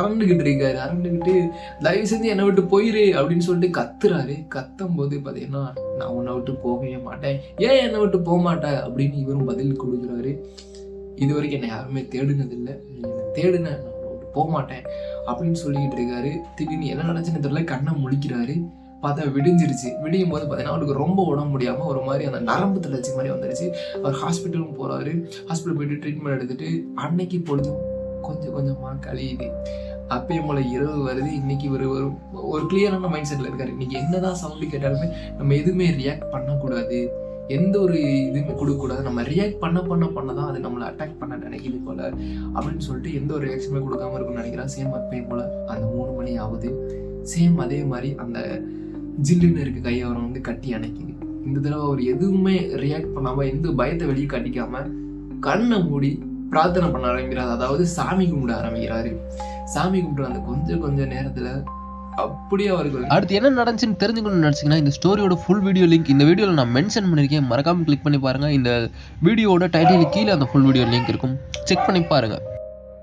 அரண்டுகிட்டு இருக்காரு. அரண்டுகிட்டு தயவு செஞ்சு என்னை விட்டு போயிரு அப்படின்னு சொல்லிட்டு கத்துறாரு. கத்தும் போது பார்த்தீங்கன்னா, நான் உன்னை விட்டு போகவே மாட்டேன், ஏன் என்னை விட்டு போக மாட்டேன் அப்படின்னு இவரும் பதில் கொடுக்குறாரு. இது வரைக்கும் என்னை யாருமே தேடுனதில்லை, நீ என்னை தேடுன, நான் உன்னை விட்டு போக மாட்டேன் அப்படின்னு சொல்லிக்கிட்டு இருக்காரு. திடீர்னு என்ன நினைச்சுன்னு தெரியல, கண்ணை முழிக்கிறாரு. பார்த்தா விடிஞ்சிருச்சு. விடியும் போது பார்த்தீங்கன்னா அவருக்கு ரொம்ப உடம்பு முடியாமல் ஒரு மாதிரி அந்த நரம்பு தளர்ச்சி மாதிரி வந்துருச்சு. அவர் ஹாஸ்பிட்டலும் போகிறாரு. ஹாஸ்பிட்டல் போயிட்டு ட்ரீட்மெண்ட் எடுத்துட்டு அன்னைக்கு பொழுதும் கொஞ்சம் கொஞ்சமாக கழியுது. அப்பயும் போல இரவு வருது. இன்னைக்கு ஒரு கிளியரான மைண்ட் செட்டில் இருக்காரு. இன்னைக்கு என்னதான் சவுண்டு கேட்டாலுமே நம்ம எதுவுமே ரியாக்ட் பண்ணக்கூடாது, எந்த ஒரு இதுவுமே கொடுக்கக்கூடாது. நம்ம ரியாக்ட் பண்ண தான் அது நம்மளை அட்டாக் பண்ண நினைக்கிது போல அப்படின்னு சொல்லிட்டு எந்த ஒரு ரியாக்ஷனுமே கொடுக்காம இருக்குன்னு நினைக்கிறான். சேம் அப்பயும் போல அந்த 3 மணி ஆகுது. சேம் அதே மாதிரி அந்த ஜில்லுன்னு இருக்க கையை அவரை வந்து கட்டி அணைக்குது. இந்த தடவை அவர் எதுவுமே ரியாக்ட் பண்ணாமல் எந்த பயத்தை வெளியே காட்டிக்காம கண்ணை மூடி பிரார்த்தனை பண்ண ஆரம்பிக்கிறாரு. அதாவது சாமி கும்பிட ஆரம்பிக்கிறாரு. சாமி கும்பிட்டு அந்த கொஞ்ச நேரத்துல அப்படியே அவருக்கு அடுத்து என்ன நடந்துச்சுன்னு தெரிஞ்சுக்கணும்னு நினச்சிங்கன்னா இந்த ஸ்டோரியோட ஃபுல் வீடியோ லிங்க் இந்த வீடியோவில் நான் மென்ஷன் பண்ணியிருக்கேன். மறக்காமல் கிளிக் பண்ணி பாருங்கள். இந்த வீடியோட டைட்டில் கீழே அந்த ஃபுல் வீடியோ லிங்க் இருக்கும், செக் பண்ணி பாருங்கள்.